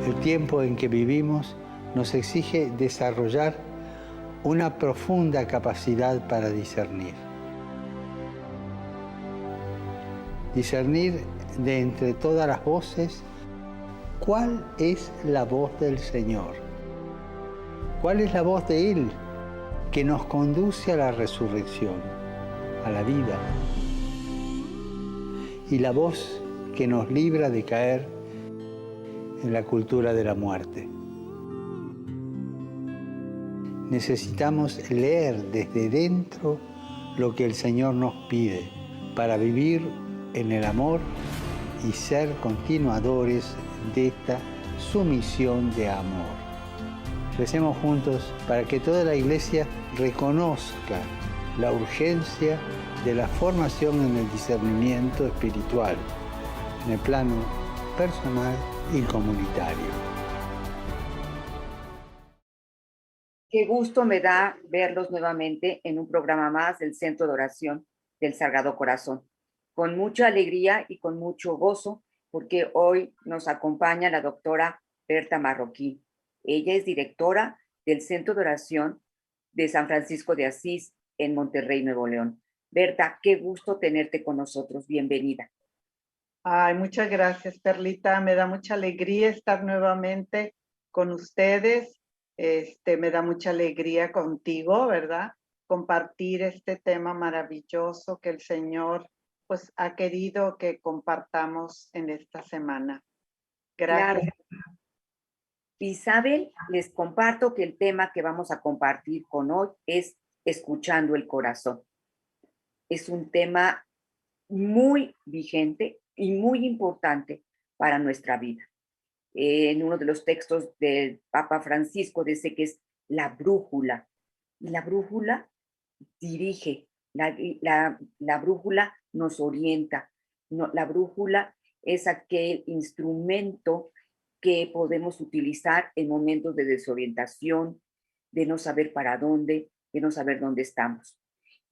El tiempo en que vivimos nos exige desarrollar una profunda capacidad para discernir. Discernir de entre todas las voces, ¿cuál es la voz del Señor? ¿Cuál es la voz de Él que nos conduce a la resurrección, a la vida? Y la voz que nos libra de caer en la cultura de la muerte. Necesitamos leer desde dentro lo que el Señor nos pide para vivir en el amor y ser continuadores de esta sumisión de amor. Recemos juntos para que toda la Iglesia reconozca la urgencia de la formación en el discernimiento espiritual, en el plano personal y comunitario. Qué gusto me da verlos nuevamente en un programa más del Centro de Oración del Sagrado Corazón. Con mucha alegría y con mucho gozo, porque hoy nos acompaña la doctora Berta Marroquín. Ella es directora del Centro de Oración de San Francisco de Asís en Monterrey, Nuevo León. Berta, qué gusto tenerte con nosotros. Bienvenida. Ay, muchas gracias, Perlita. Me da mucha alegría estar nuevamente con ustedes. Me da mucha alegría contigo, ¿verdad? Compartir este tema maravilloso que el Señor pues ha querido que compartamos en esta semana. Gracias. Claro. Isabel, les comparto que el tema que vamos a compartir con hoy es escuchando el corazón. Es un tema muy vigente y muy importante para nuestra vida. En uno de los textos del Papa Francisco dice que es la brújula. Y la brújula dirige, la brújula nos orienta. No, la brújula es aquel instrumento que podemos utilizar en momentos de desorientación, de no saber para dónde, de no saber dónde estamos.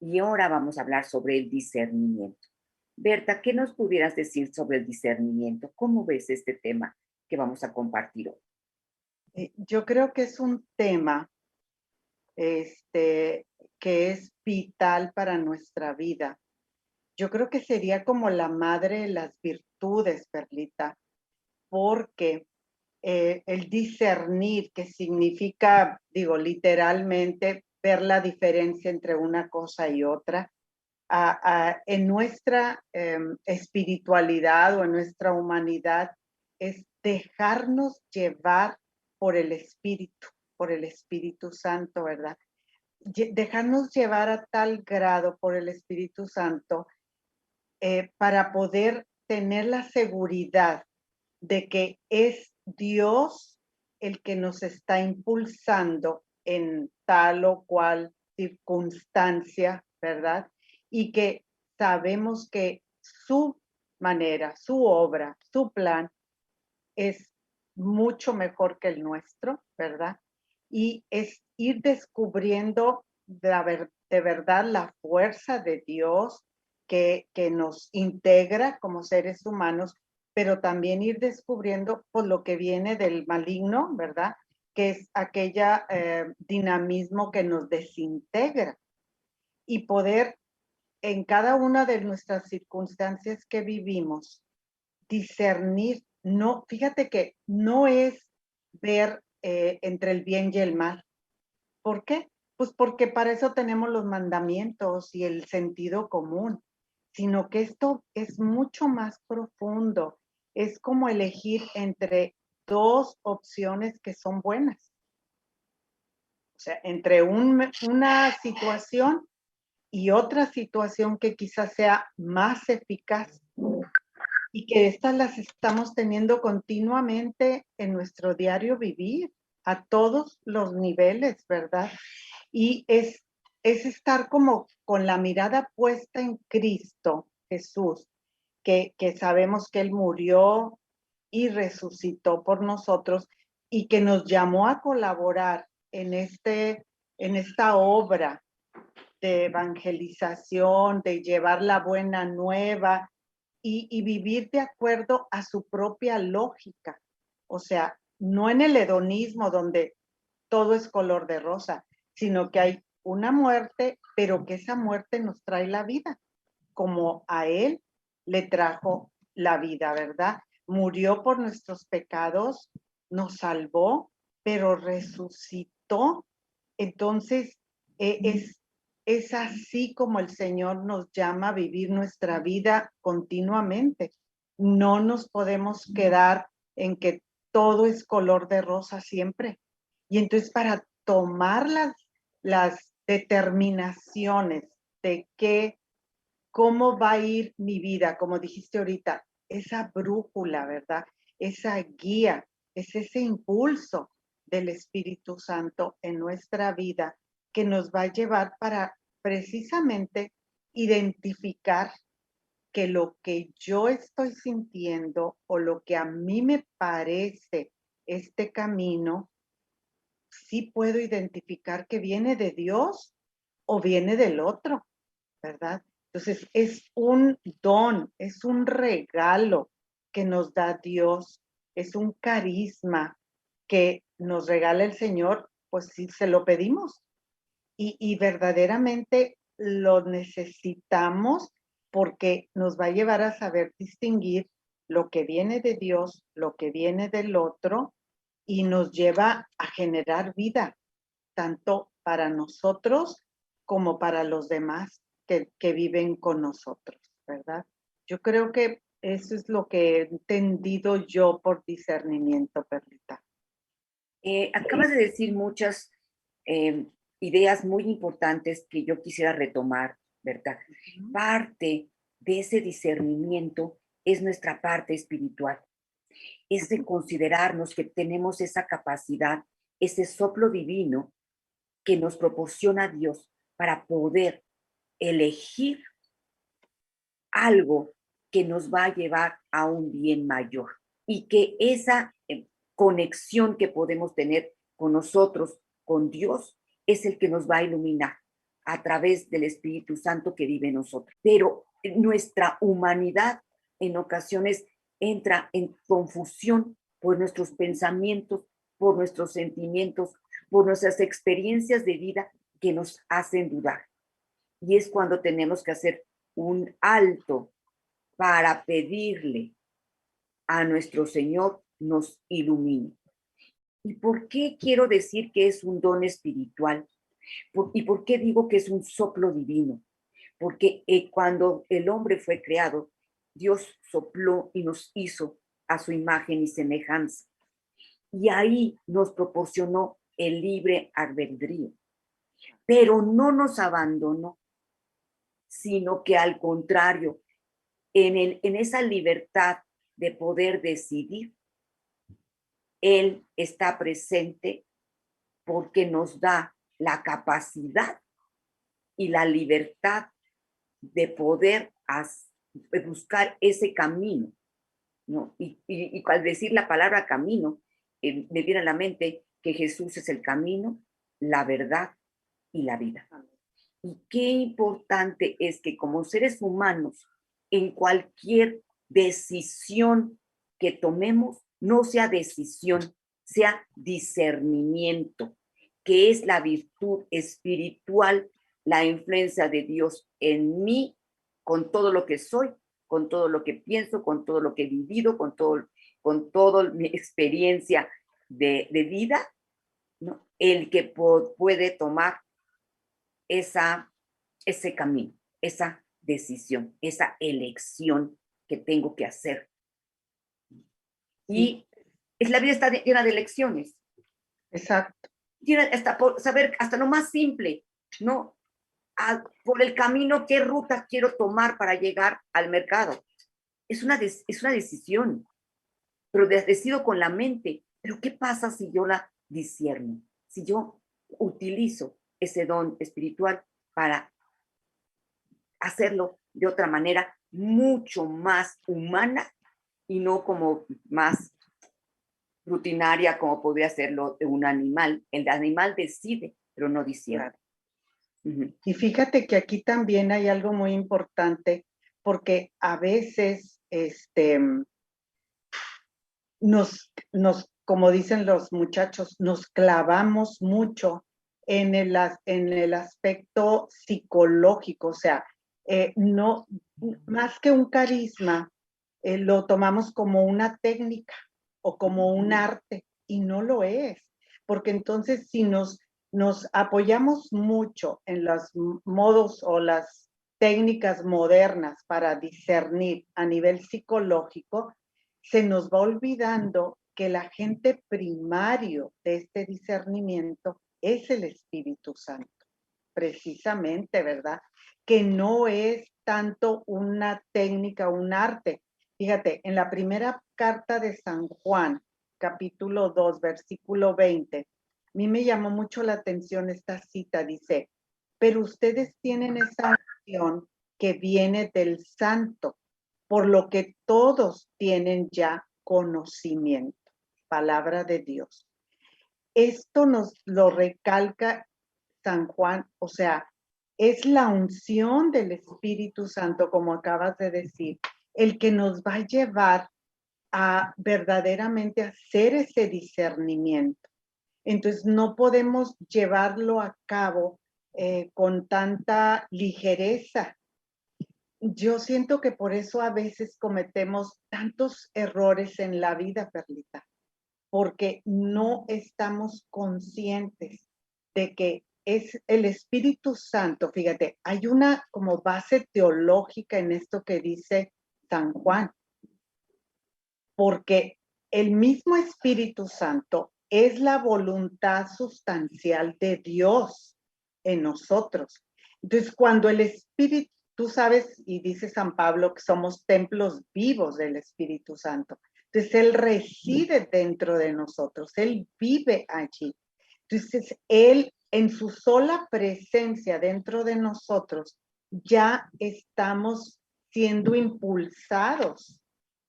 Y ahora vamos a hablar sobre el discernimiento. Berta, ¿qué nos pudieras decir sobre el discernimiento? ¿Cómo ves este tema que vamos a compartir hoy? Yo creo que es un tema que es vital para nuestra vida. Yo creo que sería como la madre de las virtudes, Perlita, porque el discernir, que significa, digo, literalmente ver la diferencia entre una cosa y otra, en nuestra espiritualidad o en nuestra humanidad, es dejarnos llevar por el Espíritu Santo, ¿verdad? Dejarnos llevar a tal grado por el Espíritu Santo para poder tener la seguridad de que es Dios el que nos está impulsando en tal o cual circunstancia, ¿verdad? Y que sabemos que su manera, su obra, su plan es mucho mejor que el nuestro, ¿verdad? Y es ir descubriendo de verdad la fuerza de Dios que nos integra como seres humanos, pero también ir descubriendo por lo que viene del maligno, ¿verdad? Que es aquella dinamismo que nos desintegra y poder en cada una de nuestras circunstancias que vivimos discernir. No, fíjate que no es ver entre el bien y el mal. ¿Por qué? Pues porque para eso tenemos los mandamientos y el sentido común, sino que esto es mucho más profundo. Es como elegir entre dos opciones que son buenas. O sea, entre una situación y otra situación que quizás sea más eficaz y que estas las estamos teniendo continuamente en nuestro diario vivir, a todos los niveles, ¿verdad? Y es estar como con la mirada puesta en Cristo Jesús, que sabemos que Él murió y resucitó por nosotros y que nos llamó a colaborar en esta obra de evangelización, de llevar la buena nueva y vivir de acuerdo a su propia lógica. O sea, no en el hedonismo donde todo es color de rosa, sino que hay una muerte, pero que esa muerte nos trae la vida, como a Él le trajo la vida, ¿verdad? Murió por nuestros pecados, nos salvó, pero resucitó. Entonces, es así como el Señor nos llama a vivir nuestra vida continuamente. No nos podemos quedar en que todo es color de rosa siempre. Y entonces para tomar las determinaciones de cómo va a ir mi vida, como dijiste ahorita, esa brújula, ¿verdad? Esa guía, es ese impulso del Espíritu Santo en nuestra vida que nos va a llevar para precisamente identificar que lo que yo estoy sintiendo o lo que a mí me parece este camino, sí puedo identificar que viene de Dios o viene del otro, ¿verdad? Entonces es un don, es un regalo que nos da Dios, es un carisma que nos regala el Señor, pues si se lo pedimos y verdaderamente lo necesitamos porque nos va a llevar a saber distinguir lo que viene de Dios, lo que viene del otro y nos lleva a generar vida, tanto para nosotros como para los demás que viven con nosotros, ¿verdad? Yo creo que eso es lo que he entendido yo por discernimiento, Perlita. Acabas de decir muchas ideas muy importantes que yo quisiera retomar, ¿verdad? Parte de ese discernimiento es nuestra parte espiritual. Es de considerarnos que tenemos esa capacidad, ese soplo divino que nos proporciona Dios para poder elegir algo que nos va a llevar a un bien mayor y que esa conexión que podemos tener con nosotros, con Dios, es el que nos va a iluminar a través del Espíritu Santo que vive en nosotros. Pero nuestra humanidad en ocasiones entra en confusión por nuestros pensamientos, por nuestros sentimientos, por nuestras experiencias de vida que nos hacen dudar. Y es cuando tenemos que hacer un alto para pedirle a nuestro Señor nos ilumine. ¿Y por qué quiero decir que es un don espiritual? ¿Y por qué digo que es un soplo divino? Porque cuando el hombre fue creado, Dios sopló y nos hizo a su imagen y semejanza. Y ahí nos proporcionó el libre albedrío. Pero no nos abandonó, sino que al contrario, en esa libertad de poder decidir, Él está presente porque nos da la capacidad y la libertad de poder buscar ese camino, ¿no? Y al decir la palabra camino, me viene a la mente que Jesús es el camino, la verdad y la vida. Y qué importante es que como seres humanos, en cualquier decisión que tomemos, no sea decisión, sea discernimiento, que es la virtud espiritual, la influencia de Dios en mí, con todo lo que soy, con todo lo que pienso, con todo lo que he vivido, con toda mi experiencia de vida, ¿no? El que puede tomar ese camino, esa decisión, esa elección que tengo que hacer. Y la vida está llena de elecciones. Exacto. Hasta por saber, hasta lo más simple, ¿no? Por el camino, qué ruta quiero tomar para llegar al mercado. Es una decisión, pero decido con la mente. Pero ¿qué pasa si yo la discierno? Si yo utilizo ese don espiritual para hacerlo de otra manera mucho más humana y no como más rutinaria como podría hacerlo de un animal. El animal decide, pero no discierne. Claro. Y fíjate que aquí también hay algo muy importante, porque a veces nos como dicen los muchachos, nos clavamos mucho en el aspecto psicológico, o sea, no, más que un carisma, lo tomamos como una técnica o como un arte, y no lo es, porque entonces si nos apoyamos mucho en los modos o las técnicas modernas para discernir a nivel psicológico, se nos va olvidando que el agente primario de este discernimiento es el Espíritu Santo, precisamente, ¿verdad? Que no es tanto una técnica, un arte. Fíjate, en la primera carta de San Juan, capítulo 2, versículo 20, a mí me llamó mucho la atención esta cita, dice, pero ustedes tienen esa unción que viene del Santo, por lo que todos tienen ya conocimiento. Palabra de Dios. Esto nos lo recalca San Juan, o sea, es la unción del Espíritu Santo, como acabas de decir, el que nos va a llevar a verdaderamente hacer ese discernimiento. Entonces, no podemos llevarlo a cabo con tanta ligereza. Yo siento que por eso a veces cometemos tantos errores en la vida, Perlita, porque no estamos conscientes de que es el Espíritu Santo. Fíjate, hay una como base teológica en esto que dice San Juan, porque el mismo Espíritu Santo es la voluntad sustancial de Dios en nosotros. Entonces, cuando el Espíritu, tú sabes, y dice San Pablo que somos templos vivos del Espíritu Santo. Entonces, Él reside dentro de nosotros, Él vive allí. Entonces, Él en su sola presencia dentro de nosotros, ya estamos siendo impulsados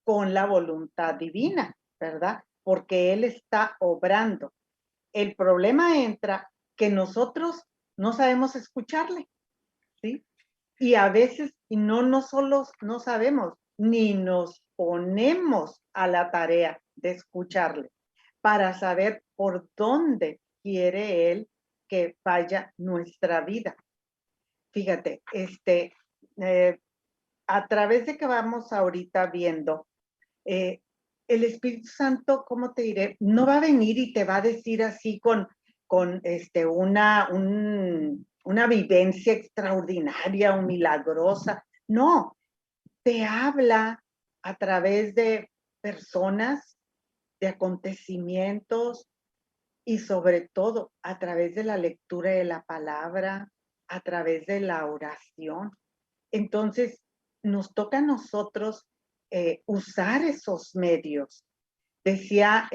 con la voluntad divina, ¿verdad? Porque Él está obrando. El problema entra que nosotros no sabemos escucharle, ¿sí? Y a veces no solo no sabemos, ni nos ponemos a la tarea de escucharle para saber por dónde quiere Él que vaya nuestra vida. Fíjate, a través de que vamos ahorita viendo, el Espíritu Santo, ¿cómo te diré? No va a venir y te va a decir así con una vivencia extraordinaria o milagrosa. No, te habla a través de personas, de acontecimientos y sobre todo a través de la lectura de la palabra, a través de la oración. Entonces, nos toca a nosotros usar esos medios. Decía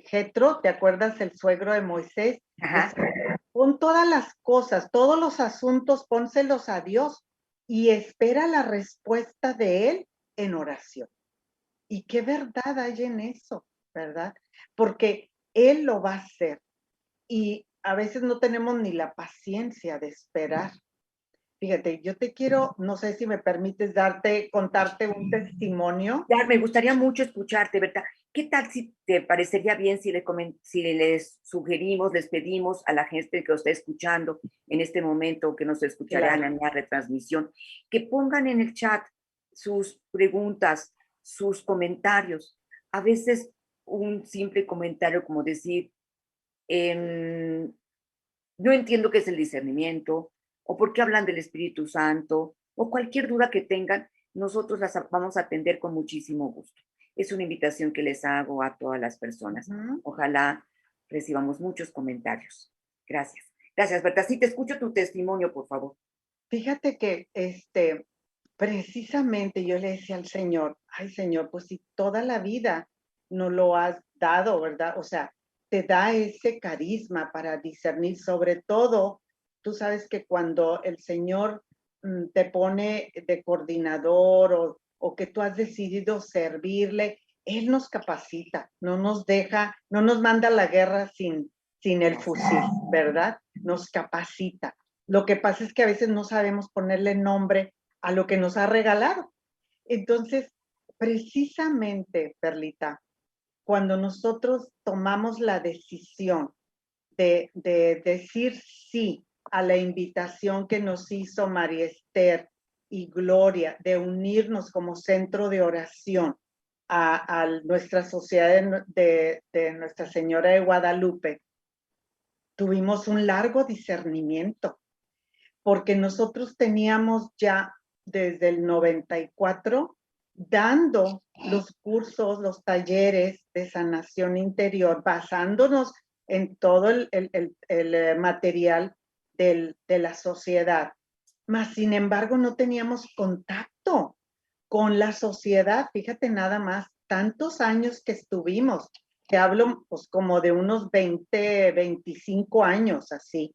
Jetro, ¿te acuerdas el suegro de Moisés? Decía, pon todas las cosas, todos los asuntos, pónselos a Dios y espera la respuesta de Él en oración. Y qué verdad hay en eso, ¿verdad? Porque Él lo va a hacer y a veces no tenemos ni la paciencia de esperar. Fíjate, yo te quiero, no sé si me permites contarte un testimonio. Ya, me gustaría mucho escucharte, Berta. ¿Qué tal si te parecería bien si les sugerimos, les pedimos a la gente que os está escuchando en este momento, que nos escucharán en la retransmisión, que pongan en el chat sus preguntas, sus comentarios? A veces un simple comentario como decir, no entiendo qué es el discernimiento, o por qué hablan del Espíritu Santo, o cualquier duda que tengan, nosotros las vamos a atender con muchísimo gusto. Es una invitación que les hago a todas las personas. Ojalá recibamos muchos comentarios. Gracias. Gracias, Berta. Sí, te escucho tu testimonio, por favor. Fíjate que precisamente yo le decía al Señor, ay Señor, pues si toda la vida no lo has dado, ¿verdad? O sea, te da ese carisma para discernir, sobre todo, tú sabes que cuando el Señor te pone de coordinador o que tú has decidido servirle, Él nos capacita, no nos deja, no nos manda a la guerra sin el fusil, ¿verdad? Nos capacita. Lo que pasa es que a veces no sabemos ponerle nombre a lo que nos ha regalado. Entonces, precisamente, Perlita, cuando nosotros tomamos la decisión de decir sí a la invitación que nos hizo María Esther y Gloria de unirnos como centro de oración a nuestra sociedad de Nuestra Señora de Guadalupe, tuvimos un largo discernimiento, porque nosotros teníamos ya desde el 94 dando los cursos, los talleres de sanación interior, basándonos en todo el material de la sociedad. Mas, sin embargo, no teníamos contacto con la sociedad. Fíjate nada más, tantos años que estuvimos. Te hablo pues como de unos 20, 25 años así.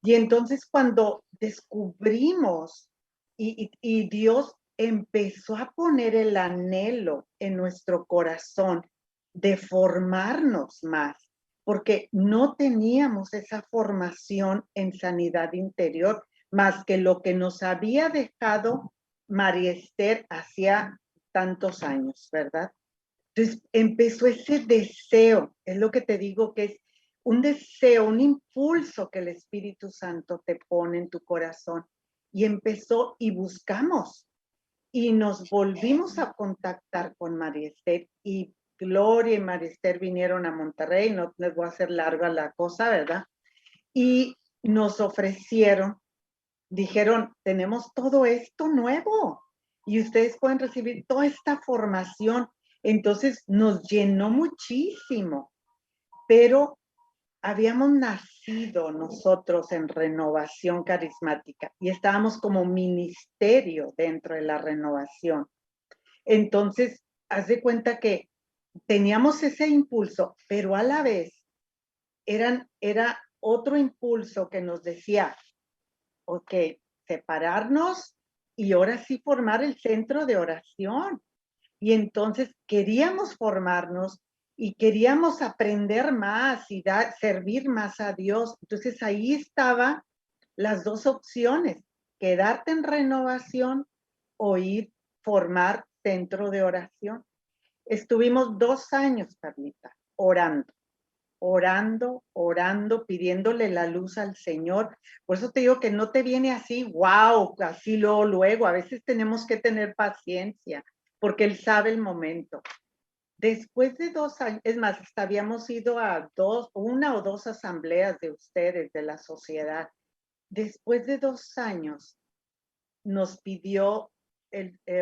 Y entonces cuando descubrimos y Dios empezó a poner el anhelo en nuestro corazón de formarnos más, porque no teníamos esa formación en sanidad interior, más que lo que nos había dejado María Esther hacía tantos años, ¿verdad? Entonces empezó ese deseo, es lo que te digo que es un deseo, un impulso que el Espíritu Santo te pone en tu corazón. Y empezó y buscamos y nos volvimos a contactar con María Esther y Gloria y María Esther vinieron a Monterrey, no les voy a hacer larga la cosa, ¿verdad? Y nos ofrecieron, dijeron, tenemos todo esto nuevo y ustedes pueden recibir toda esta formación. Entonces nos llenó muchísimo, pero habíamos nacido nosotros en Renovación Carismática y estábamos como ministerio dentro de la renovación. Entonces, haz de cuenta que teníamos ese impulso, pero a la vez era otro impulso que nos decía, ok, separarnos y ahora sí formar el centro de oración. Y entonces queríamos formarnos y queríamos aprender más y servir más a Dios. Entonces ahí estaban las dos opciones, quedarte en renovación o ir formar centro de oración. Estuvimos 2 años, Carlita, orando, pidiéndole la luz al Señor. Por eso te digo que no te viene así, wow, así luego. A veces tenemos que tener paciencia, porque Él sabe el momento. Después de 2 años, es más, hasta habíamos ido a 1 o 2 asambleas de ustedes, de la sociedad. Después de 2 años, nos pidió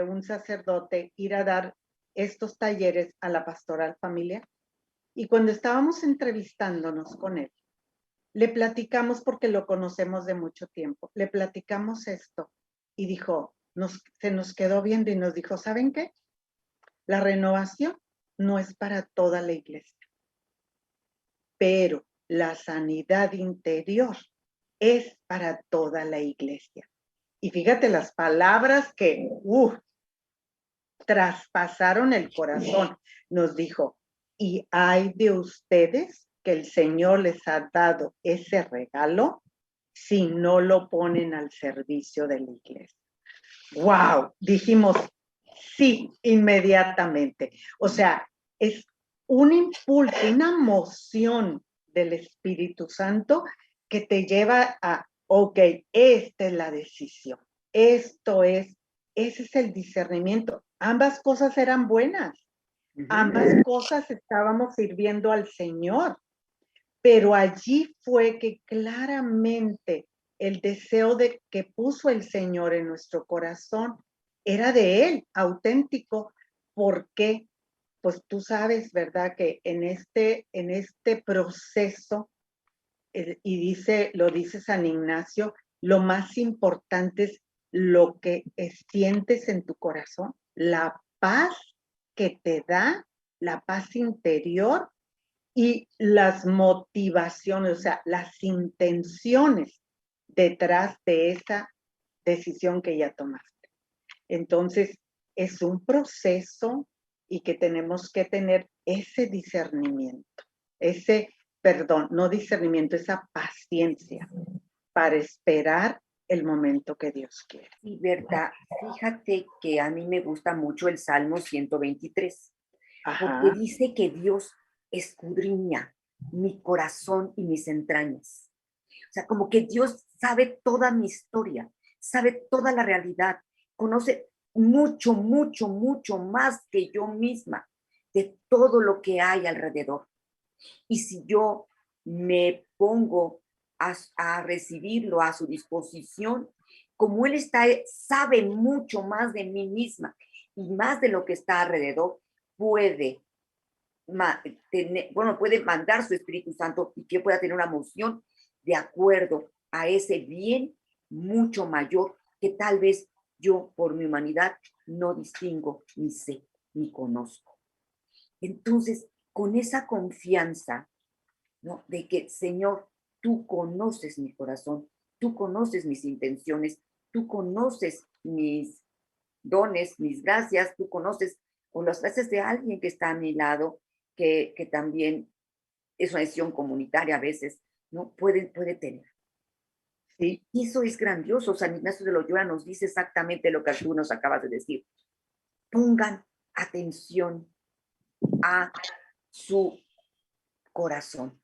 un sacerdote ir a dar estos talleres a la pastoral familiar. Y cuando estábamos entrevistándonos con él, le platicamos, porque lo conocemos de mucho tiempo, le platicamos esto y dijo, se nos quedó viendo y nos dijo, ¿saben qué? La renovación no es para toda la iglesia, pero la sanidad interior es para toda la iglesia. Y fíjate las palabras que traspasaron el corazón. Nos dijo, y hay de ustedes que el Señor les ha dado ese regalo si no lo ponen al servicio de la iglesia. ¡Wow! Dijimos, sí, inmediatamente. O sea, es un impulso, una emoción del Espíritu Santo que te lleva a, ok, esta es la decisión. Ese es el discernimiento. Ambas cosas eran buenas. Ambas cosas estábamos sirviendo al Señor. Pero allí fue que claramente el deseo que puso el Señor en nuestro corazón era de Él, auténtico. ¿Por qué? Pues tú sabes, ¿verdad? Que en este proceso, y lo dice San Ignacio, lo más importante es lo que sientes en tu corazón, la paz que te da, la paz interior y las motivaciones, o sea, las intenciones detrás de esa decisión que ya tomaste. Entonces, es un proceso y que tenemos que tener ese discernimiento, no discernimiento, esa paciencia para esperar el momento que Dios quiere. Sí, Berta, fíjate que a mí me gusta mucho el Salmo 123, porque Ajá. dice que Dios escudriña mi corazón y mis entrañas. O sea, como que Dios sabe toda mi historia, sabe toda la realidad, conoce mucho, mucho, mucho más que yo misma de todo lo que hay alrededor. Y si yo me pongo a recibirlo a su disposición, como Él está, sabe mucho más de mí misma y más de lo que está alrededor, puede, puede mandar su Espíritu Santo y que pueda tener una moción de acuerdo a ese bien mucho mayor que tal vez yo por mi humanidad no distingo, ni sé, ni conozco. Entonces, con esa confianza, ¿no? De que, Señor, tú conoces mi corazón, tú conoces mis intenciones, tú conoces mis dones, mis gracias, tú conoces o las gracias de alguien que está a mi lado, que también es una decisión comunitaria a veces, ¿no? Puede tener. Sí, Y eso es grandioso. San Ignacio de Loyola nos dice exactamente lo que tú nos acabas de decir. Pongan atención a su corazón.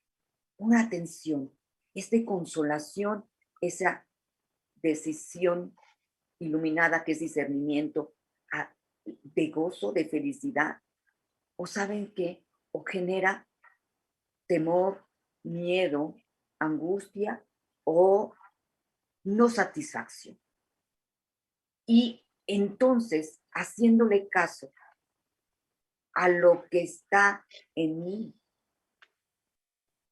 Una atención, es de consolación, esa decisión iluminada que es discernimiento, de gozo, de felicidad, o saben qué, o genera temor, miedo, angustia o no satisfacción. Y entonces, haciéndole caso a lo que está en mí,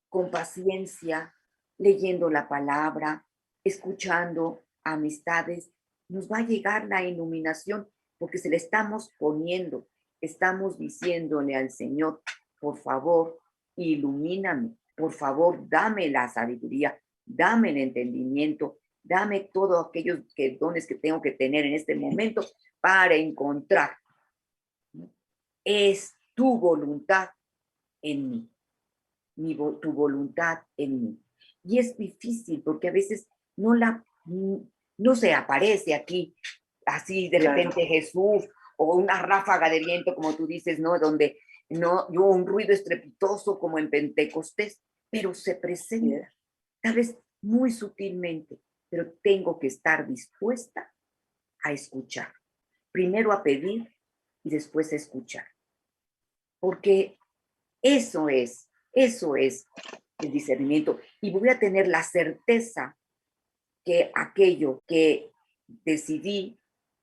con paciencia, leyendo la palabra, escuchando amistades, nos va a llegar la iluminación porque se le estamos poniendo, estamos diciéndole al Señor, por favor, ilumíname, por favor, dame la sabiduría, dame el entendimiento, dame todos aquellos dones que tengo que tener en este momento para encontrar. Es tu voluntad en mí. Tu voluntad en mí. Y es difícil porque a veces no se aparece aquí así de claro. repente Jesús o una ráfaga de viento, como tú dices, ¿no? Donde no hubo un ruido estrepitoso como en Pentecostés, pero se presenta, tal vez muy sutilmente, pero tengo que estar dispuesta a escuchar. Primero a pedir y después a escuchar. Porque eso es el discernimiento. Y voy a tener la certeza que aquello que decidí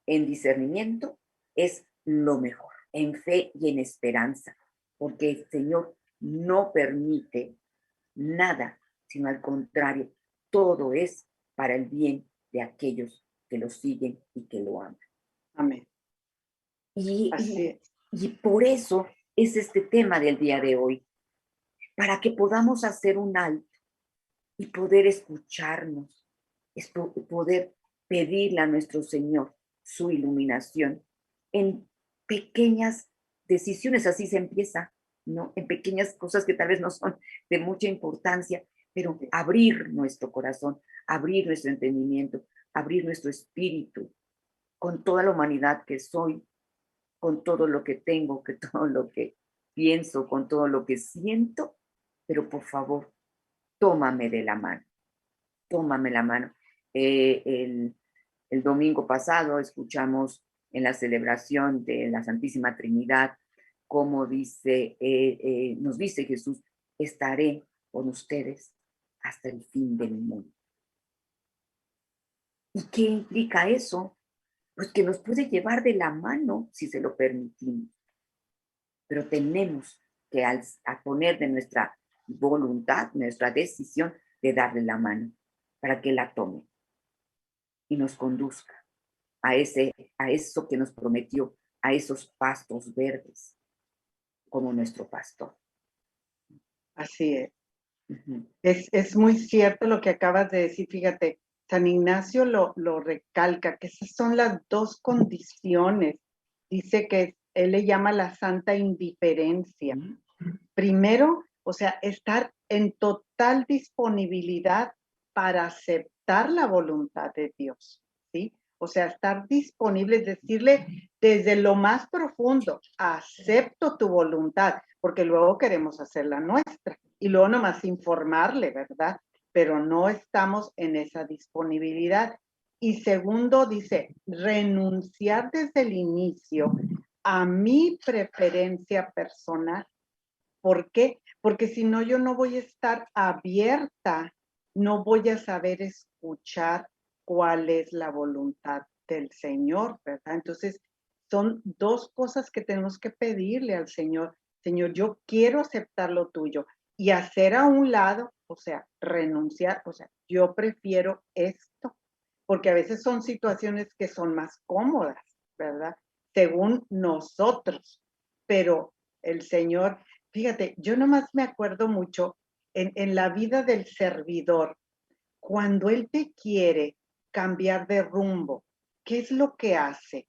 en discernimiento es lo mejor, en fe y en esperanza, porque el Señor no permite nada, sino al contrario, todo es para el bien de aquellos que lo siguen y que lo aman. Amén. Y, Así y, es. y por eso es este tema del día de hoy, para que podamos hacer un alto y poder escucharnos, es poder pedirle a nuestro Señor su iluminación en pequeñas decisiones, así se empieza, ¿no? En pequeñas cosas que tal vez no son de mucha importancia, pero abrir nuestro corazón, abrir nuestro entendimiento, abrir nuestro espíritu con toda la humanidad que soy, con todo lo que tengo, con todo lo que pienso, con todo lo que siento, pero por favor, tómame de la mano, tómame la mano. El domingo pasado escuchamos en la celebración de la Santísima Trinidad como nos dice Jesús, estaré con ustedes hasta el fin del mundo. ¿Y qué implica eso? Pues que nos puede llevar de la mano si se lo permitimos, pero tenemos que a poner de nuestra voluntad, nuestra decisión de darle la mano para que la tome y nos conduzca a eso que nos prometió, a esos pastos verdes, como nuestro pastor. Así es. Uh-huh. Es muy cierto lo que acabas de decir. Fíjate, San Ignacio lo recalca, que esas son las dos condiciones. Dice que él le llama la santa indiferencia. Primero, o sea, estar en total disponibilidad para aceptar la voluntad de Dios, ¿sí? O sea, estar disponibles, decirle desde lo más profundo, acepto tu voluntad, porque luego queremos hacer la nuestra y luego nomás informarle, ¿verdad? Pero no estamos en esa disponibilidad. Y segundo, dice, renunciar desde el inicio a mi preferencia personal. ¿Por qué? Porque si no, yo no voy a estar abierta, no voy a saber escuchar cuál es la voluntad del Señor, ¿verdad? Entonces, son dos cosas que tenemos que pedirle al Señor. Señor, yo quiero aceptar lo tuyo y hacer a un lado, o sea, renunciar, o sea, yo prefiero esto, porque a veces son situaciones que son más cómodas, ¿verdad? Según nosotros, pero el Señor, fíjate, yo nomás me acuerdo mucho en la vida del servidor, cuando Él te quiere cambiar de rumbo, ¿qué es lo que hace,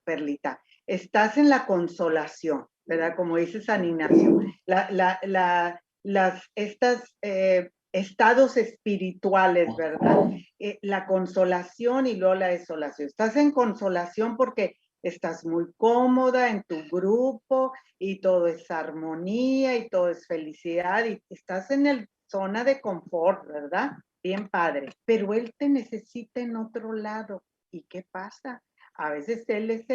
Perlita? Estás en la consolación, ¿verdad? Como dice San Ignacio, estas estados espirituales, ¿verdad? La consolación y luego la desolación. Estás en consolación porque estás muy cómoda en tu grupo y todo es armonía y todo es felicidad y estás en el zona de confort, ¿verdad? Bien padre, pero él te necesita en otro lado. ¿Y qué pasa? A veces él es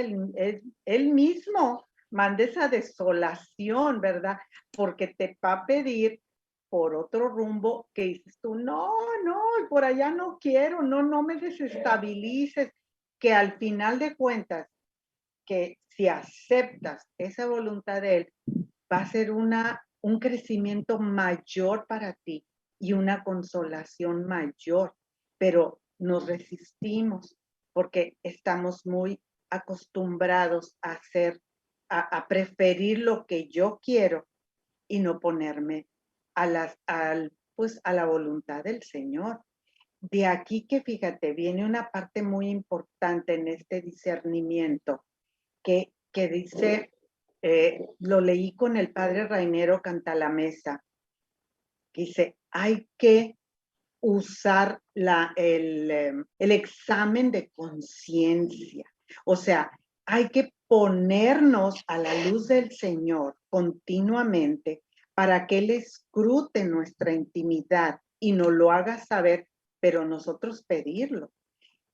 él mismo manda esa desolación, ¿verdad? Porque te va a pedir por otro rumbo que dices tú, no, no, por allá no quiero, no, no me desestabilices, que al final de cuentas, que si aceptas esa voluntad de él, va a ser un crecimiento mayor para ti y una consolación mayor, pero nos resistimos porque estamos muy acostumbrados a hacer, a preferir lo que yo quiero y no ponerme pues, a la voluntad del Señor. De aquí que fíjate, viene una parte muy importante en este discernimiento que dice, lo leí con el padre Rainero Cantalamessa, que dice, hay que usar el examen de conciencia. O sea, hay que ponernos a la luz del Señor continuamente para que Él escrute nuestra intimidad y nos lo haga saber, pero nosotros pedirlo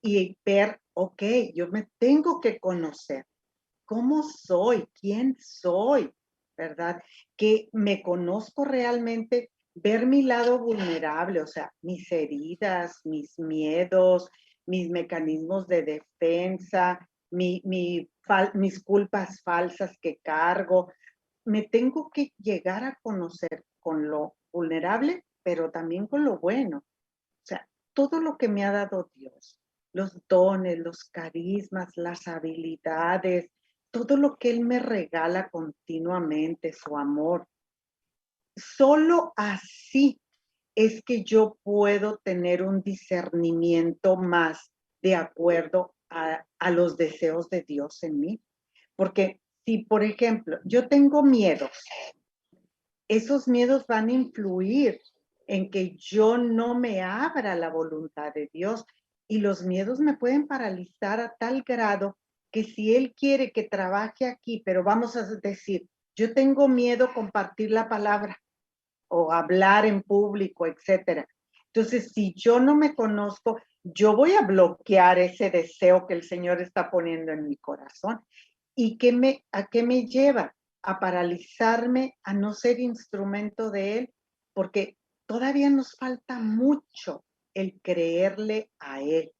y ver, ok, yo me tengo que conocer. ¿Cómo soy? ¿Quién soy? ¿Verdad? Que me conozco realmente, ver mi lado vulnerable, o sea, mis heridas, mis miedos, mis mecanismos de defensa, mis culpas falsas que cargo. Me tengo que llegar a conocer con lo vulnerable, pero también con lo bueno. O sea, todo lo que me ha dado Dios, los dones, los carismas, las habilidades, todo lo que Él me regala continuamente, su amor. Solo así es que yo puedo tener un discernimiento más de acuerdo a los deseos de Dios en mí. Porque si, por ejemplo, yo tengo miedos, esos miedos van a influir en que yo no me abra la voluntad de Dios y los miedos me pueden paralizar a tal grado que si Él quiere que trabaje aquí, pero vamos a decir, yo tengo miedo a compartir la palabra o hablar en público, etcétera. Entonces, si yo no me conozco, yo voy a bloquear ese deseo que el Señor está poniendo en mi corazón. ¿Y a qué me lleva? A paralizarme, a no ser instrumento de Él, porque todavía nos falta mucho el creerle a Él,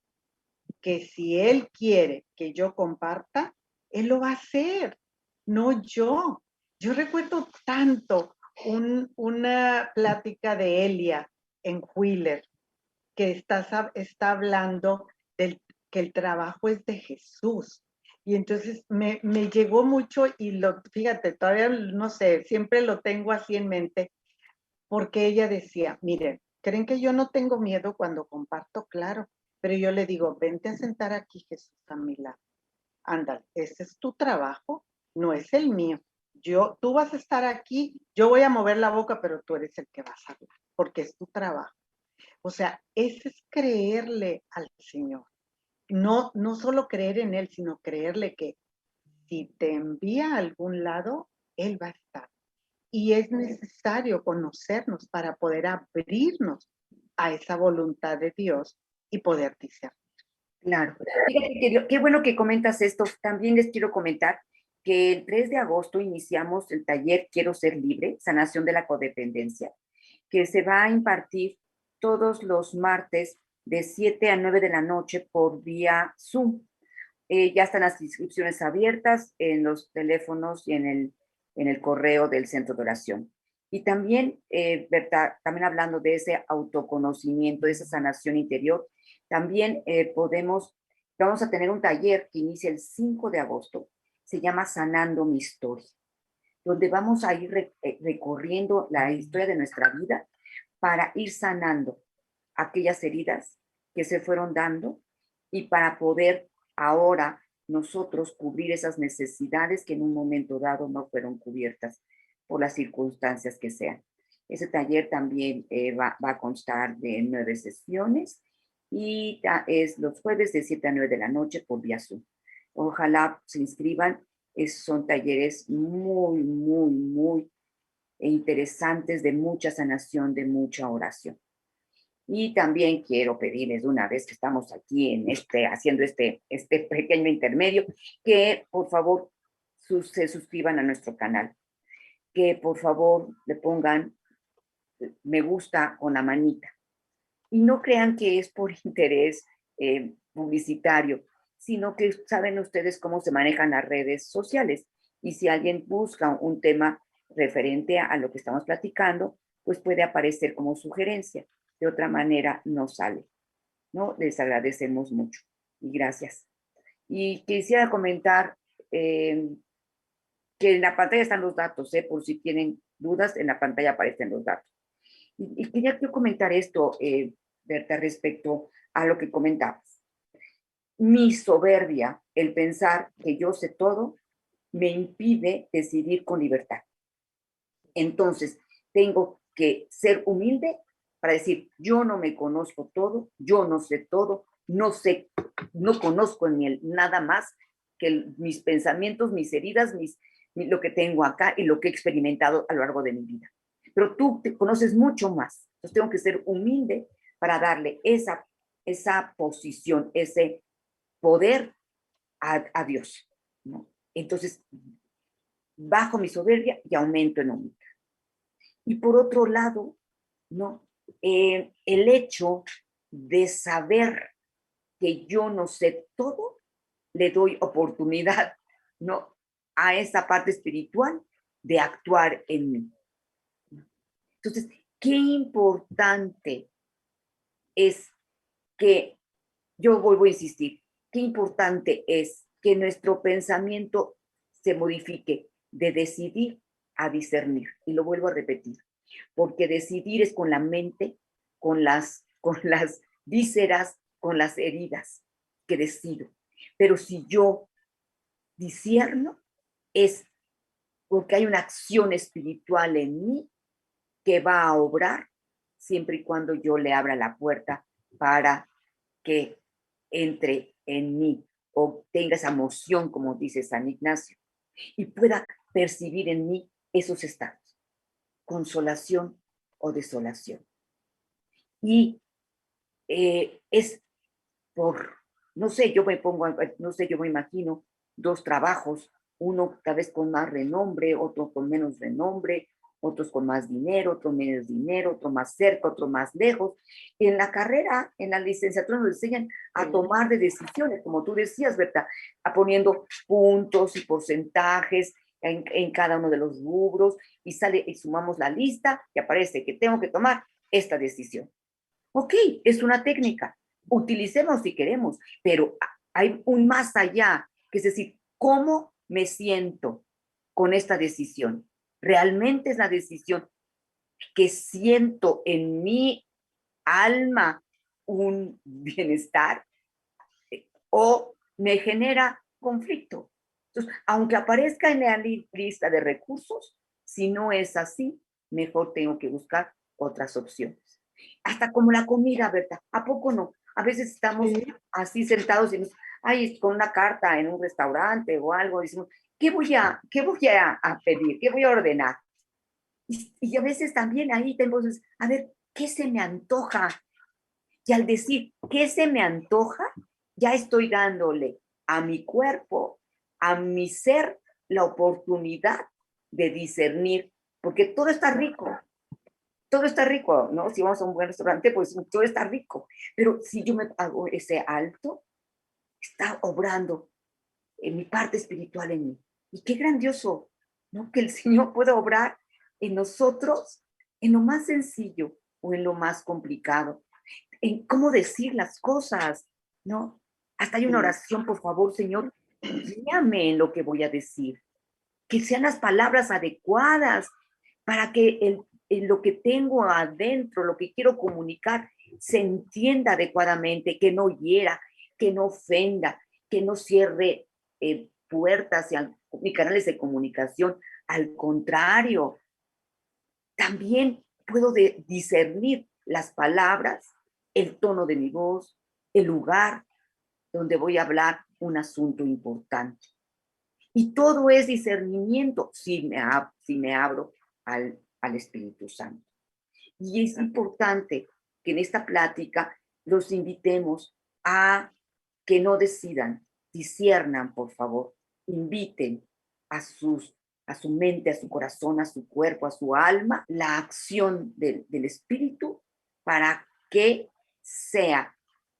que si Él quiere que yo comparta, Él lo va a hacer, no yo. Yo recuerdo tanto una plática de Elia en Wheeler, que está hablando que el trabajo es de Jesús. Y entonces me llegó mucho y fíjate, todavía no sé, siempre lo tengo así en mente, porque ella decía, miren, ¿creen que yo no tengo miedo cuando comparto? Claro, pero yo le digo, vente a sentar aquí, Jesús, a mi lado. Ándale, ese es tu trabajo, no es el mío. Tú vas a estar aquí, yo voy a mover la boca, pero tú eres el que vas a hablar, porque es tu trabajo. O sea, ese es creerle al Señor. no solo creer en Él, sino creerle que si te envía a algún lado, Él va a estar. Y es necesario conocernos para poder abrirnos a esa voluntad de Dios y poder discernir. Claro. Fíjate que qué bueno que comentas esto. También les quiero comentar que el 3 de agosto iniciamos el taller Quiero ser libre, sanación de la codependencia, que se va a impartir todos los martes de 7 a 9 de la noche por vía Zoom. Ya están las inscripciones abiertas en los teléfonos y en el correo del centro de oración. Y también, Berta, también hablando de ese autoconocimiento, de esa sanación interior, también vamos a tener un taller que inicia el 5 de agosto, se llama Sanando mi historia, donde vamos a ir recorriendo la historia de nuestra vida para ir sanando aquellas heridas que se fueron dando y para poder ahora nosotros cubrir esas necesidades que en un momento dado no fueron cubiertas por las circunstancias que sean. Ese taller también va a constar de 9 sesiones y es los jueves de 7 a 9 de la noche por vía Zoom. Ojalá se inscriban. Son talleres muy, muy, muy interesantes, de mucha sanación, de mucha oración. Y también quiero pedirles de una vez que estamos aquí haciendo este pequeño intermedio, que por favor se suscriban a nuestro canal, que por favor le pongan me gusta con la manita. Y no crean que es por interés publicitario, sino que saben ustedes cómo se manejan las redes sociales. Y si alguien busca un tema referente a lo que estamos platicando, pues puede aparecer como sugerencia. De otra manera no sale, ¿no? Les agradecemos mucho y gracias. Y quisiera comentar que en la pantalla están los datos, por si tienen dudas, en la pantalla aparecen los datos. Y quería comentar esto, Berta, respecto a lo que comentabas. Mi soberbia, el pensar que yo sé todo, me impide decidir con libertad. Entonces, tengo que ser humilde para decir, yo no me conozco todo, yo no sé todo, no conozco ni nada más que mis pensamientos, mis heridas, lo que tengo acá y lo que he experimentado a lo largo de mi vida. Pero tú te conoces mucho más. Entonces tengo que ser humilde para darle esa posición, ese poder a Dios, ¿no? Entonces, bajo mi soberbia y aumento en humildad. Y por otro lado, ¿no? El hecho de saber que yo no sé todo, le doy oportunidad, ¿no? A esa parte espiritual de actuar en mí. Entonces, qué importante es que, yo vuelvo a insistir, qué importante es que nuestro pensamiento se modifique de decidir a discernir. Y lo vuelvo a repetir, porque decidir es con la mente, con las vísceras, con las heridas que decido. Pero si yo discierno, es porque hay una acción espiritual en mí que va a obrar siempre y cuando yo le abra la puerta para que entre en mí o tenga esa emoción, como dice San Ignacio, y pueda percibir en mí esos estados, consolación o desolación. Y es por, no sé, yo me imagino 2 trabajos, uno tal vez con más renombre, otro con menos renombre, otros con más dinero, otro menos dinero, otro más cerca, otro más lejos. En la carrera, en la licenciatura nos enseñan a tomar de decisiones, como tú decías, Berta, poniendo puntos y porcentajes en cada uno de los rubros y sumamos la lista y aparece que tengo que tomar esta decisión. Ok, es una técnica, utilicemos si queremos, pero hay un más allá, que es decir, ¿cómo me siento con esta decisión? ¿Realmente es la decisión que siento en mi alma un bienestar o me genera conflicto? Entonces, aunque aparezca en la lista de recursos, si no es así, mejor tengo que buscar otras opciones. Hasta como la comida, ¿verdad? ¿A poco no? A veces estamos así sentados y nos, ay, con una carta en un restaurante o algo, decimos, qué voy a pedir? ¿Qué voy a ordenar? Y a veces también ahí tenemos, a ver, ¿qué se me antoja? Y al decir, ¿qué se me antoja? Ya estoy dándole a mi cuerpo, a mi ser, la oportunidad de discernir, porque todo está rico, ¿no? Si vamos a un buen restaurante, pues todo está rico, pero si yo me hago ese alto, está obrando en mi parte espiritual en mí. Y qué grandioso, ¿no? Que el Señor pueda obrar en nosotros, en lo más sencillo o en lo más complicado, en cómo decir las cosas, ¿no? Hasta hay una oración, por favor, Señor, guíame en lo que voy a decir, que sean las palabras adecuadas para que en lo que tengo adentro, lo que quiero comunicar, se entienda adecuadamente, que no hiera, que no ofenda, que no cierre puertas y canales de comunicación. Al contrario, también puedo discernir las palabras, el tono de mi voz, el lugar donde voy a hablar un asunto importante. Y todo es discernimiento si me abro al Espíritu Santo. Y es importante que en esta plática los invitemos a que no decidan, disciernan, por favor, inviten a, a su mente, a su corazón, a su cuerpo, a su alma, la acción del Espíritu para que sea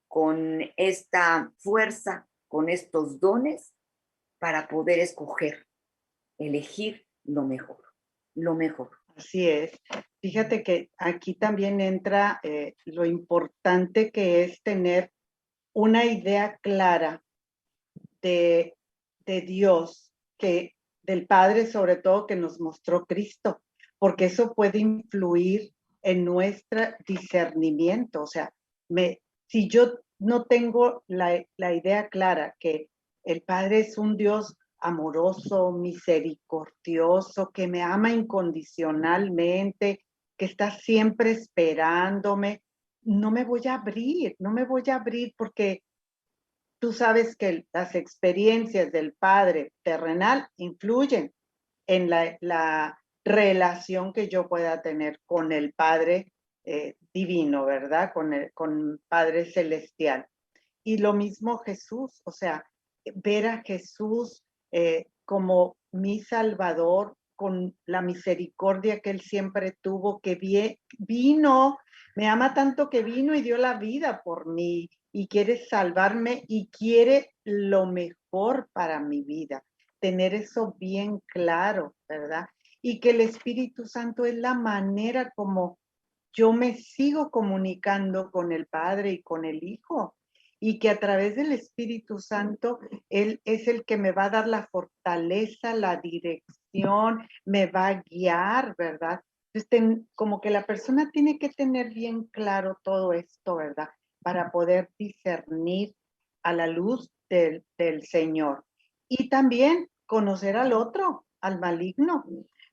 con esta fuerza, con estos dones, para poder escoger, elegir lo mejor, lo mejor. Así es. Fíjate que aquí también entra lo importante que es tener una idea clara de Dios, del Padre sobre todo que nos mostró Cristo, porque eso puede influir en nuestro discernimiento. O sea, si yo no tengo la idea clara que el Padre es un Dios amoroso, misericordioso, que me ama incondicionalmente, que está siempre esperándome, no me voy a abrir porque tú sabes que las experiencias del Padre terrenal influyen en la relación que yo pueda tener con el Padre divino, ¿verdad? Con Padre celestial. Y lo mismo Jesús, o sea, ver a Jesús como mi Salvador, con la misericordia que Él siempre tuvo, que vino, me ama tanto que vino y dio la vida por mí y quiere salvarme y quiere lo mejor para mi vida. Tener eso bien claro, ¿verdad? Y que el Espíritu Santo es la manera como yo me sigo comunicando con el Padre y con el Hijo, y que a través del Espíritu Santo, Él es el que me va a dar la fortaleza, la dirección, me va a guiar, ¿verdad? Entonces, como que la persona tiene que tener bien claro todo esto, ¿verdad? Para poder discernir a la luz del Señor. Y también conocer al otro, al maligno,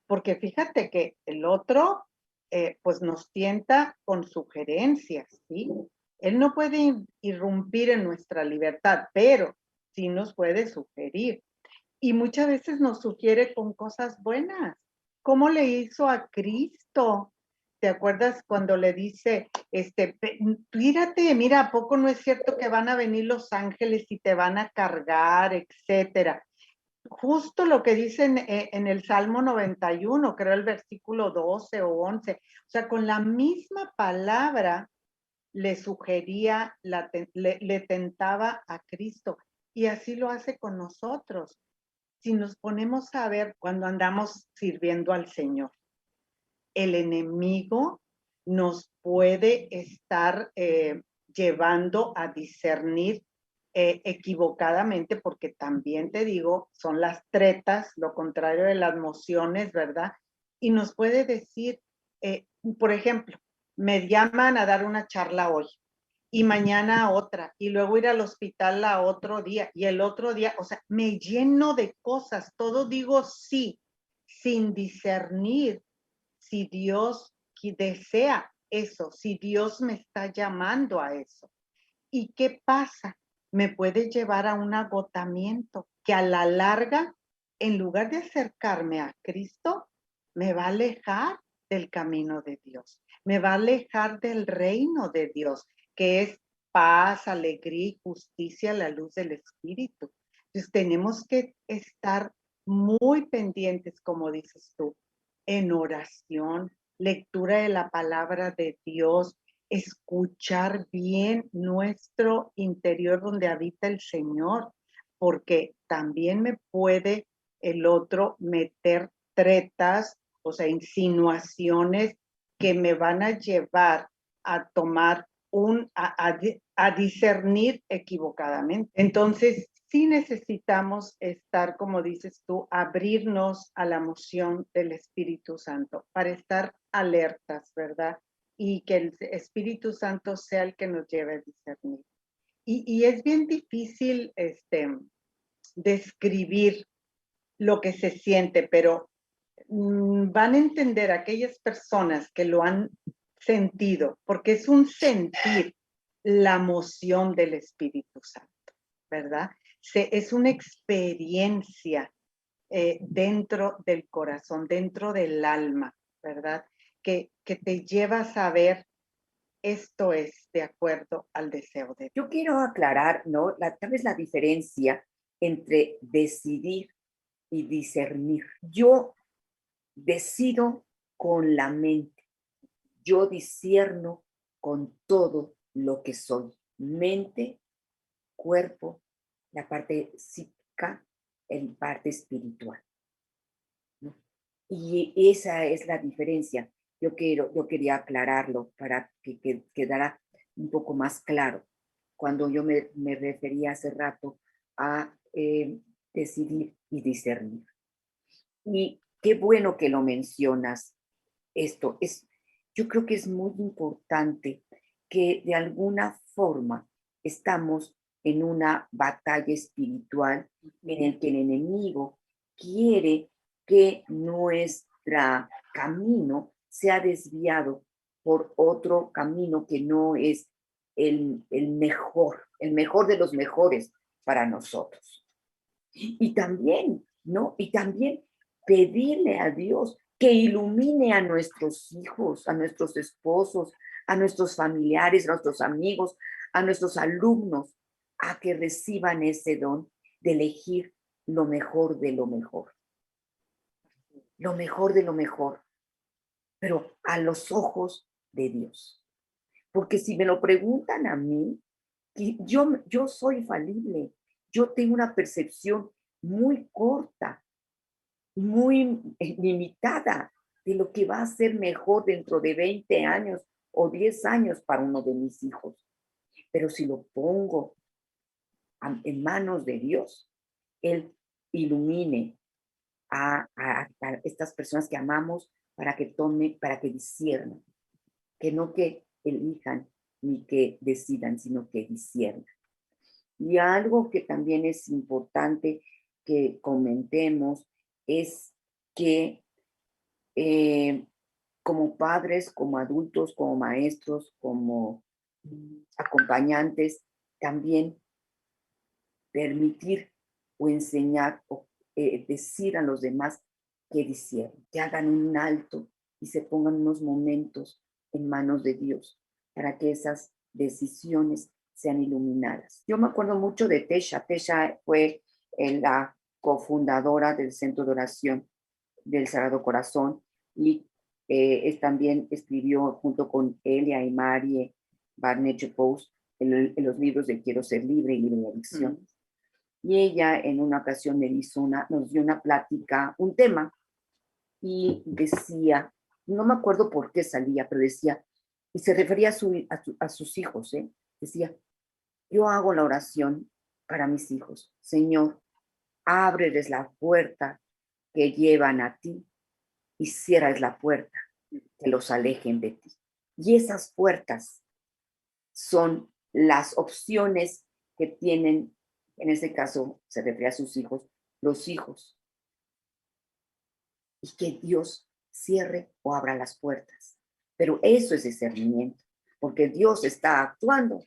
porque fíjate que el otro pues nos tienta con sugerencias, ¿sí? Él no puede irrumpir en nuestra libertad, pero sí nos puede sugerir. Y muchas veces nos sugiere con cosas buenas. ¿Cómo le hizo a Cristo? ¿Te acuerdas cuando le dice, mírate, mira, ¿a poco no es cierto que van a venir los ángeles y te van a cargar, etcétera? Justo lo que dice en el Salmo 91, creo el versículo 12 o 11. O sea, con la misma palabra le sugería, le tentaba a Cristo. Y así lo hace con nosotros. Si nos ponemos a ver cuando andamos sirviendo al Señor, el enemigo nos puede estar llevando a discernir equivocadamente, porque también te digo, son las tretas, lo contrario de las mociones, ¿verdad? Y nos puede decir, por ejemplo, me llaman a dar una charla hoy y mañana otra, y luego ir al hospital la otro día, y el otro día, o sea, me lleno de cosas, todo digo sí, sin discernir si Dios desea eso, si Dios me está llamando a eso. ¿Y qué pasa? Me puede llevar a un agotamiento que a la larga, en lugar de acercarme a Cristo, me va a alejar del camino de Dios, me va a alejar del reino de Dios, que es paz, alegría y justicia a la luz del Espíritu. Entonces tenemos que estar muy pendientes, como dices tú, en oración, lectura de la palabra de Dios, escuchar bien nuestro interior donde habita el Señor, porque también me puede el otro meter tretas, o sea, insinuaciones que me van a llevar a tomar a discernir equivocadamente. Entonces, sí necesitamos estar, como dices tú, abrirnos a la moción del Espíritu Santo para estar alertas, ¿verdad? Y que el Espíritu Santo sea el que nos lleve a discernir. Y es bien difícil describir lo que se siente, pero van a entender aquellas personas que lo han sentido, porque es un sentir la moción del Espíritu Santo, ¿verdad? Es una experiencia dentro del corazón, dentro del alma, ¿verdad? Que te lleva a saber esto es de acuerdo al deseo de Dios. Yo quiero aclarar, ¿no? Tal vez la diferencia entre decidir y discernir. Yo decido con la mente. Yo discierno con todo lo que soy. Mente, cuerpo, la parte psíquica, la parte espiritual, ¿no? Y esa es la diferencia. Yo quería aclararlo para que quedara un poco más claro cuando yo me refería hace rato a decidir y discernir. Y qué bueno que lo mencionas. Yo creo que es muy importante que de alguna forma estamos en una batalla espiritual en el que el enemigo quiere que nuestro camino sea desviado por otro camino que no es el mejor de los mejores para nosotros. Y también, ¿no? Y también pedirle a Dios que ilumine a nuestros hijos, a nuestros esposos, a nuestros familiares, a nuestros amigos, a nuestros alumnos, a que reciban ese don de elegir lo mejor de lo mejor. Lo mejor de lo mejor, pero a los ojos de Dios. Porque si me lo preguntan a mí, yo soy falible, yo tengo una percepción muy corta, muy limitada de lo que va a ser mejor dentro de 20 años o 10 años para uno de mis hijos. Pero si lo pongo en manos de Dios, Él ilumine a estas personas que amamos para que para que disciernan, que no que elijan ni que decidan, sino que disciernan. Y algo que también es importante que comentemos es que como padres, como adultos, como maestros, como acompañantes, también permitir o enseñar o decir a los demás que disciernan, que hagan un alto y se pongan unos momentos en manos de Dios para que esas decisiones sean iluminadas. Yo me acuerdo mucho de Tesha. Tesha fue la cofundadora del Centro de Oración del Sagrado Corazón y también escribió junto con Elia y Marie Barnett Post en los libros de Quiero ser libre y libre de adicción. Y ella en una ocasión nos dio una plática, un tema, y decía, no me acuerdo por qué salía, pero decía, y se refería a sus hijos, decía, yo hago la oración para mis hijos. Señor, ábreles la puerta que llevan a ti y cierras la puerta que los alejen de ti. Y esas puertas son las opciones que tienen, en este caso se refiere a sus hijos, los hijos. Y que Dios cierre o abra las puertas. Pero eso es discernimiento, porque Dios está actuando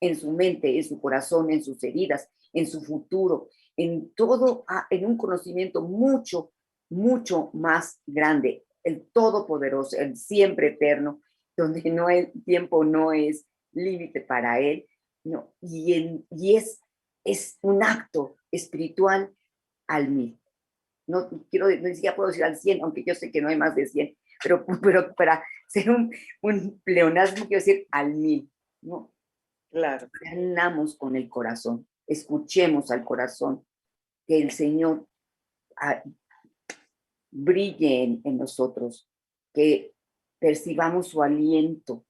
en su mente, en su corazón, en sus heridas, en su futuro, en todo, en un conocimiento mucho, mucho más grande, el todopoderoso, el siempre eterno, donde no el tiempo no es límite para él, no, y es un acto espiritual al 1000. No quiero, ni siquiera puedo decir al 100, aunque yo sé que no hay más de 100, pero para ser un pleonasmo quiero decir al 1000, ¿no? Claro. Hablamos con el corazón, escuchemos al corazón, que el Señor brille en nosotros, que percibamos su aliento.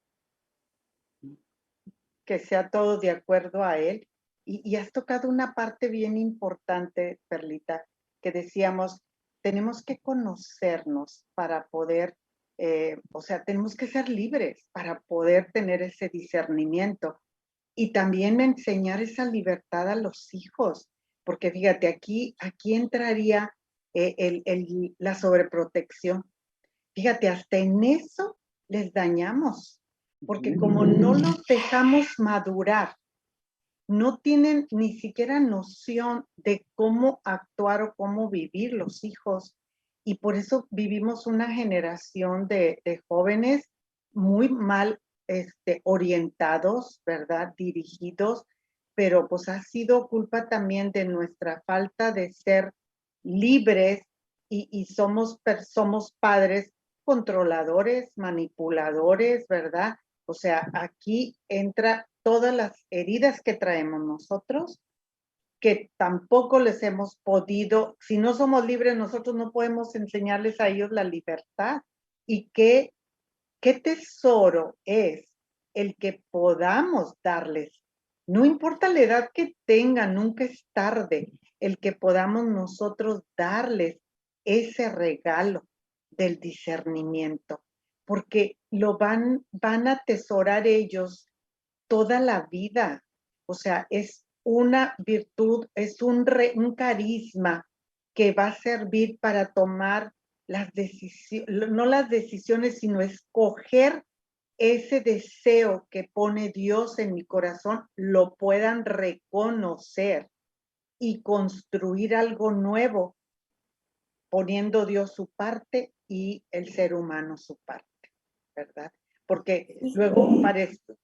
Que sea todo de acuerdo a Él. Y has tocado una parte bien importante, Perlita, que decíamos, tenemos que conocernos para poder, o sea, tenemos que ser libres para poder tener ese discernimiento. Y también enseñar esa libertad a los hijos, porque fíjate, aquí entraría la sobreprotección. Fíjate, hasta en eso les dañamos, porque como no los dejamos madurar, no tienen ni siquiera noción de cómo actuar o cómo vivir los hijos. Y por eso vivimos una generación de jóvenes muy mal orientados, ¿verdad? Dirigidos, pero pues ha sido culpa también de nuestra falta de ser libres y somos padres controladores, manipuladores, ¿verdad? O sea, aquí entra todas las heridas que traemos nosotros, que tampoco les hemos podido, si no somos libres, nosotros no podemos enseñarles a ellos la libertad. Y qué tesoro es el que podamos darles. No importa la edad que tengan, nunca es tarde, el que podamos nosotros darles ese regalo del discernimiento, porque lo van a atesorar ellos toda la vida. O sea, es una virtud, es un carisma que va a servir para tomar las decisiones, no las decisiones, sino escoger ese deseo que pone Dios en mi corazón, lo puedan reconocer y construir algo nuevo, poniendo Dios su parte y el ser humano su parte, ¿verdad? Porque luego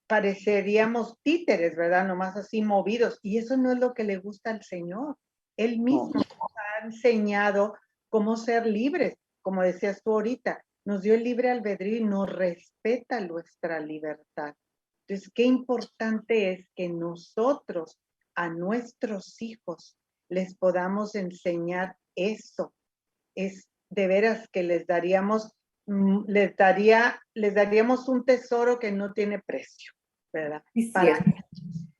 pareceríamos títeres, ¿verdad? Nomás así movidos. Y eso no es lo que le gusta al Señor. Él mismo nos ha enseñado cómo ser libres. Como decías tú ahorita, nos dio el libre albedrío y nos respeta nuestra libertad. Entonces, qué importante es que nosotros a nuestros hijos les podamos enseñar eso. Es de veras que les daríamos un tesoro que no tiene precio, ¿verdad? Sí, para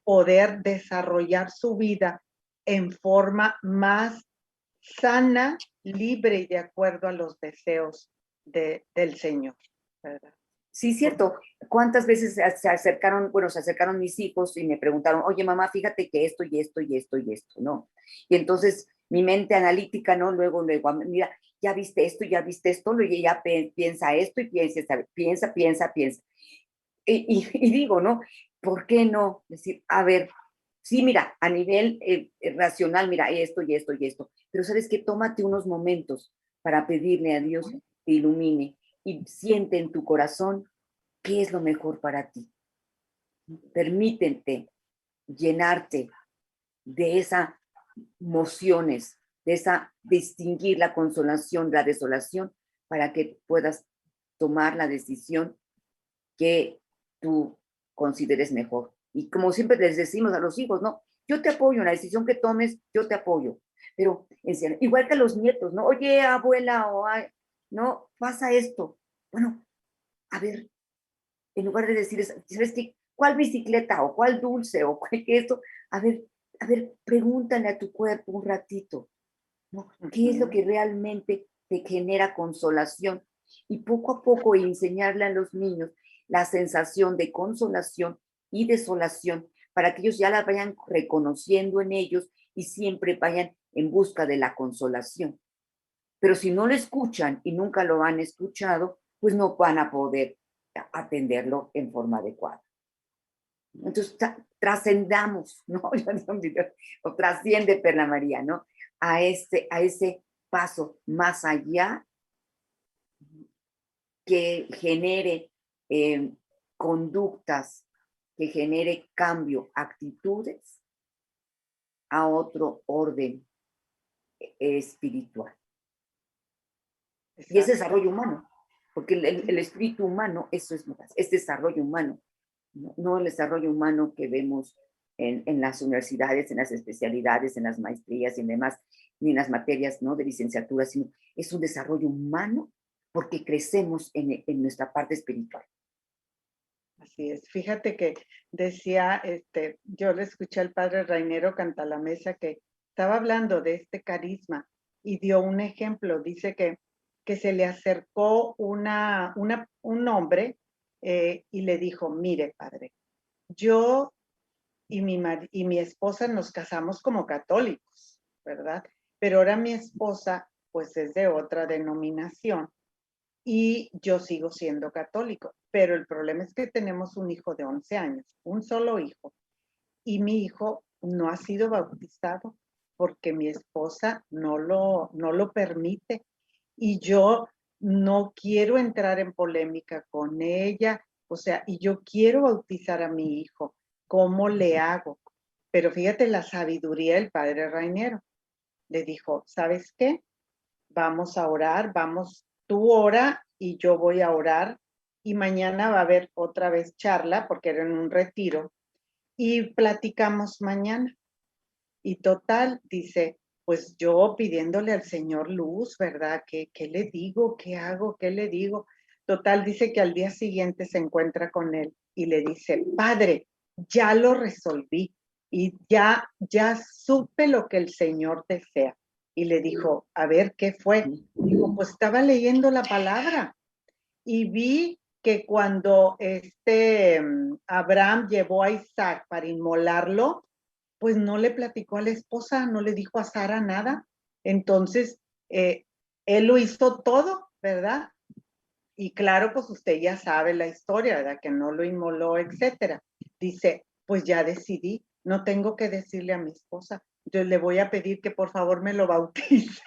poder desarrollar su vida en forma más sana, libre y de acuerdo a los deseos del Señor, ¿verdad? Sí, cierto. ¿Cuántas veces se acercaron mis hijos y me preguntaron, oye, mamá, fíjate que esto y esto y esto y esto, ¿no? Y entonces mi mente analítica, ¿no? Luego, mira, ya viste esto, luego ella piensa esto y piensa. Y digo, ¿no? ¿Por qué no? Decir, a ver, sí, mira, a nivel racional, mira, esto y esto y esto, pero sabes que tómate unos momentos para pedirle a Dios que te ilumine y siente en tu corazón qué es lo mejor para ti. Permítete llenarte de esas emociones, de esa distinguir la consolación, la desolación, para que puedas tomar la decisión que tú consideres mejor. Y como siempre les decimos a los hijos, ¿no? Yo te apoyo en la decisión que tomes, yo te apoyo. Pero igual que a los nietos, ¿no? Oye, abuela, no, pasa esto. Bueno, a ver, en lugar de decir, ¿sabes qué? ¿Cuál bicicleta o cuál dulce o cuál esto? A ver, pregúntale a tu cuerpo un ratito, ¿no? ¿Qué es lo que realmente te genera consolación? Y poco a poco enseñarle a los niños la sensación de consolación y desolación para que ellos ya la vayan reconociendo en ellos y siempre vayan en busca de la consolación. Pero si no lo escuchan y nunca lo han escuchado, pues no van a poder atenderlo en forma adecuada. Entonces, trascendamos, ¿no? O trasciende Perla María, ¿no? A ese paso más allá que genere conductas, que genere cambio, actitudes a otro orden espiritual. Exacto. Y es desarrollo humano, porque el espíritu humano, eso es desarrollo humano, no el desarrollo humano que vemos en las universidades, en las especialidades, en las maestrías y demás, ni en las materias, ¿no?, de licenciatura, sino es un desarrollo humano porque crecemos en nuestra parte espiritual. Así es. Fíjate que decía, yo le escuché al padre Rainero Cantalamessa que estaba hablando de este carisma y dio un ejemplo. Dice que se le acercó un hombre y le dijo, mire, padre, yo y mi esposa nos casamos como católicos, ¿verdad? Pero ahora mi esposa, pues es de otra denominación y yo sigo siendo católico. Pero el problema es que tenemos un hijo de 11 años, un solo hijo, y mi hijo no ha sido bautizado porque mi esposa no lo permite y yo no quiero entrar en polémica con ella, o sea, y yo quiero bautizar a mi hijo. ¿Cómo le hago? Pero fíjate la sabiduría del padre Rainero. Le dijo, ¿sabes qué? Vamos a orar, tú ora y yo voy a orar y mañana va a haber otra vez charla porque era en un retiro y platicamos mañana. Y total, dice, pues yo pidiéndole al Señor luz, ¿verdad? ¿Qué le digo? ¿Qué hago? ¿Qué le digo? Total, dice que al día siguiente se encuentra con él y le dice, padre, ya lo resolví y ya supe lo que el Señor desea. Y le dijo, a ver, ¿qué fue? Dijo, pues estaba leyendo la palabra y vi que cuando Abraham llevó a Isaac para inmolarlo, pues no le platicó a la esposa, no le dijo a Sara nada. Entonces, él lo hizo todo, ¿verdad? Y claro, pues usted ya sabe la historia, ¿verdad? Que no lo inmoló, etcétera. Dice, pues ya decidí, no tengo que decirle a mi esposa. Entonces le voy a pedir que por favor me lo bautice.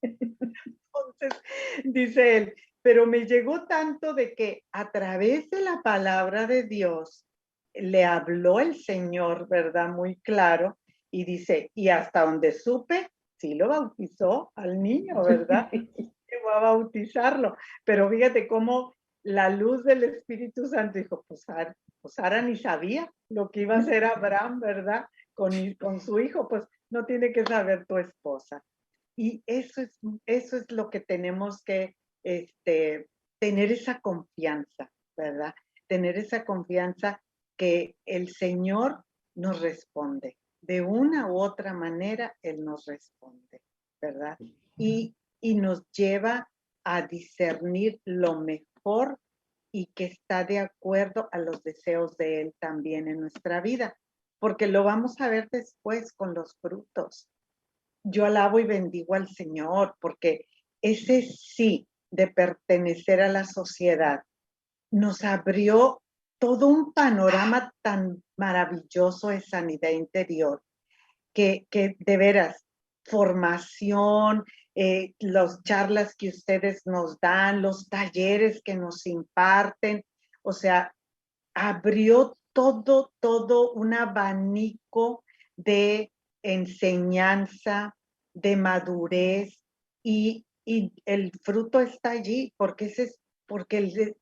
Entonces, dice él, pero me llegó tanto de que a través de la palabra de Dios le habló el Señor, ¿verdad? Muy claro. Y dice, y hasta donde supe, sí lo bautizó al niño, ¿verdad? Llegó a bautizarlo. Pero fíjate cómo la luz del Espíritu Santo dijo, pues Sara ni sabía lo que iba a hacer Abraham, ¿verdad? Con su hijo, pues no tiene que saber tu esposa. Y eso es lo que tenemos que tener esa confianza, ¿verdad? Tener esa confianza que el Señor nos responde. De una u otra manera, Él nos responde, ¿verdad? Y nos lleva a discernir lo mejor y que está de acuerdo a los deseos de Él también en nuestra vida, porque lo vamos a ver después con los frutos. Yo alabo y bendigo al Señor porque ese sí de pertenecer a la sociedad nos abrió todo un panorama tan maravilloso de sanidad interior que de veras, formación, las charlas que ustedes nos dan, los talleres que nos imparten, o sea, abrió todo un abanico de enseñanza, de madurez y el fruto está allí porque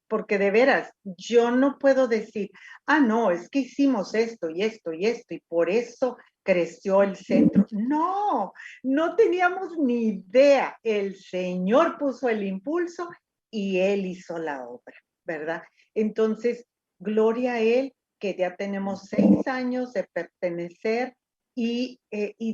porque de veras yo no puedo decir, no, es que hicimos esto y esto y esto y por eso creció el centro. No, no teníamos ni idea. El Señor puso el impulso y Él hizo la obra, ¿verdad? Entonces, gloria a Él, que ya tenemos 6 años de pertenecer y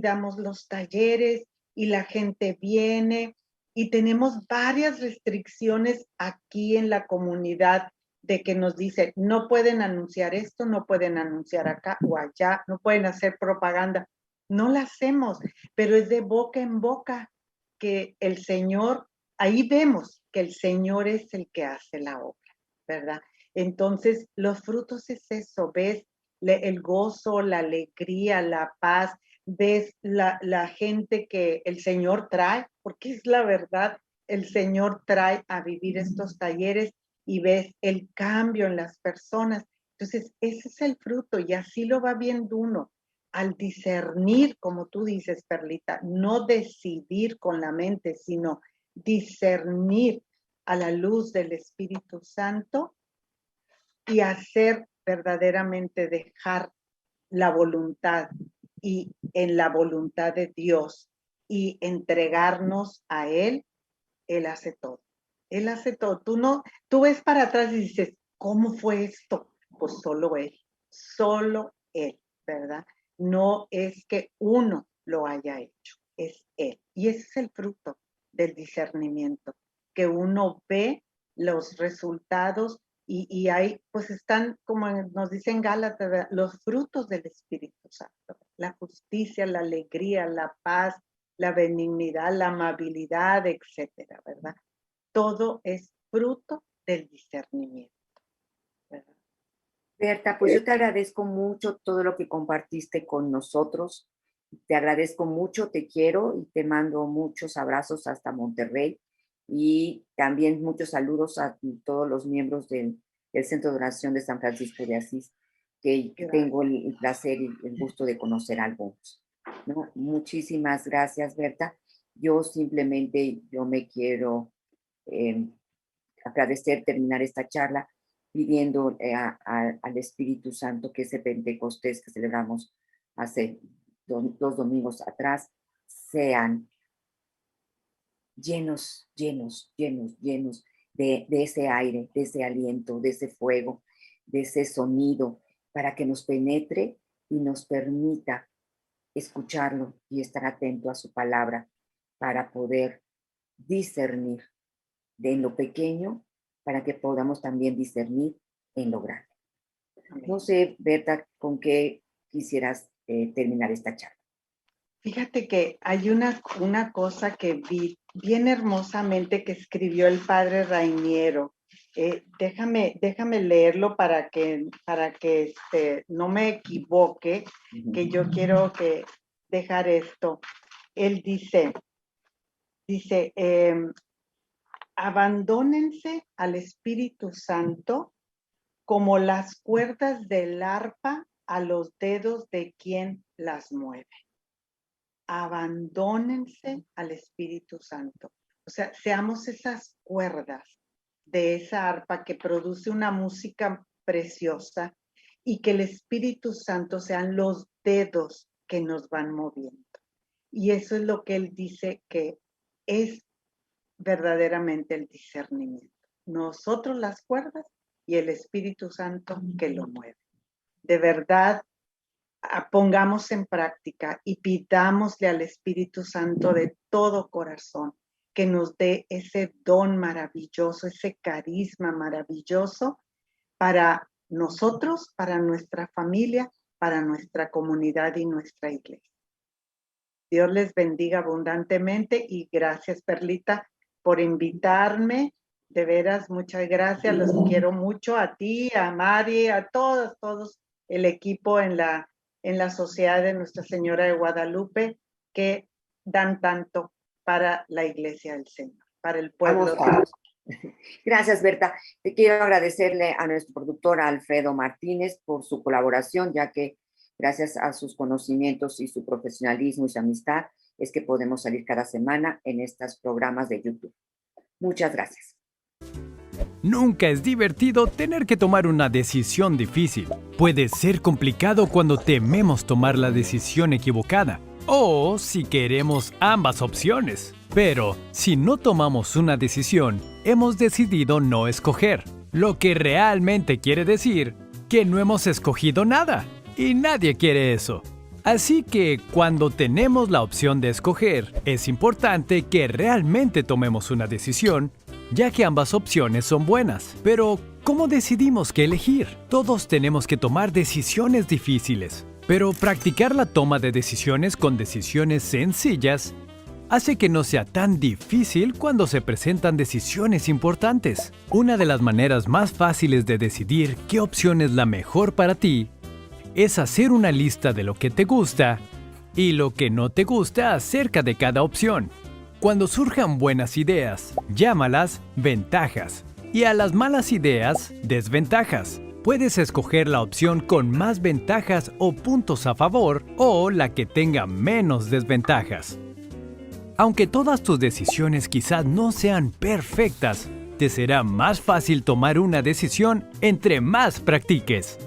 damos los talleres y la gente viene y tenemos varias restricciones aquí en la comunidad de que nos dicen, no pueden anunciar esto, no pueden anunciar acá o allá, no pueden hacer propaganda. No la hacemos, pero es de boca en boca que el Señor, ahí vemos que el Señor es el que hace la obra, ¿verdad? Entonces, los frutos es eso, ¿ves? el gozo, la alegría, la paz, ves la gente que el Señor trae, porque es la verdad, el Señor trae a vivir estos talleres y ves el cambio en las personas. Entonces, ese es el fruto y así lo va viendo uno. Al discernir, como tú dices, Perlita, no decidir con la mente, sino discernir a la luz del Espíritu Santo y hacer verdaderamente dejar la voluntad y en la voluntad de Dios y entregarnos a Él, Él hace todo. Él hace todo. Tú ves para atrás y dices, ¿cómo fue esto? Pues solo Él, ¿verdad? No es que uno lo haya hecho, es Él. Y ese es el fruto del discernimiento, que uno ve los resultados y ahí pues están, como nos dicen Gálatas, ¿verdad? Los frutos del Espíritu Santo, la justicia, la alegría, la paz, la benignidad, la amabilidad, etcétera, ¿verdad? Todo es fruto del discernimiento, ¿verdad? Berta, pues yo te agradezco mucho todo lo que compartiste con nosotros. Te agradezco mucho, te quiero y te mando muchos abrazos hasta Monterrey y también muchos saludos a todos los miembros del Centro de Oración de San Francisco de Asís, que tengo el placer y el gusto de conocer a algunos, ¿no? Muchísimas gracias, Berta. Yo me quiero agradecer, terminar esta charla pidiendo al Espíritu Santo que ese Pentecostés que celebramos hace dos domingos atrás sean llenos de ese aire, de ese aliento, de ese fuego, de ese sonido, para que nos penetre y nos permita escucharlo y estar atento a su palabra para poder discernir en lo pequeño, para que podamos también discernir en lo grande. No sé, Berta, ¿con qué quisieras terminar esta charla? Fíjate que hay una cosa que vi bien hermosamente que escribió el padre Rainiero. Déjame leerlo para que no me equivoque, que yo quiero dejar esto. Él dice, abandónense al Espíritu Santo como las cuerdas del arpa a los dedos de quien las mueve. Abandónense al Espíritu Santo. O sea, seamos esas cuerdas de esa arpa que produce una música preciosa y que el Espíritu Santo sean los dedos que nos van moviendo. Y eso es lo que él dice que es verdaderamente el discernimiento. Nosotros las cuerdas y el Espíritu Santo que lo mueve. De verdad, pongamos en práctica y pidámosle al Espíritu Santo de todo corazón que nos dé ese don maravilloso, ese carisma maravilloso para nosotros, para nuestra familia, para nuestra comunidad y nuestra iglesia. Dios les bendiga abundantemente y gracias, Perlita, por invitarme. De veras, muchas gracias. Los quiero mucho a ti, a Mari, a todos el equipo en la Sociedad de Nuestra Señora de Guadalupe que dan tanto para la Iglesia del Señor, para el pueblo de Dios. Gracias, Berta. Te quiero agradecerle a nuestro productor Alfredo Martínez por su colaboración, ya que gracias a sus conocimientos y su profesionalismo y su amistad es que podemos salir cada semana en estos programas de YouTube. Muchas gracias. Nunca es divertido tener que tomar una decisión difícil. Puede ser complicado cuando tememos tomar la decisión equivocada o si queremos ambas opciones. Pero si no tomamos una decisión, hemos decidido no escoger, lo que realmente quiere decir que no hemos escogido nada y nadie quiere eso. Así que cuando tenemos la opción de escoger, es importante que realmente tomemos una decisión, ya que ambas opciones son buenas. Pero, ¿cómo decidimos qué elegir? Todos tenemos que tomar decisiones difíciles, pero practicar la toma de decisiones con decisiones sencillas hace que no sea tan difícil cuando se presentan decisiones importantes. Una de las maneras más fáciles de decidir qué opción es la mejor para ti es hacer una lista de lo que te gusta y lo que no te gusta acerca de cada opción. Cuando surjan buenas ideas, llámalas ventajas, y a las malas ideas, desventajas. Puedes escoger la opción con más ventajas o puntos a favor o la que tenga menos desventajas. Aunque todas tus decisiones quizás no sean perfectas, te será más fácil tomar una decisión entre más practiques.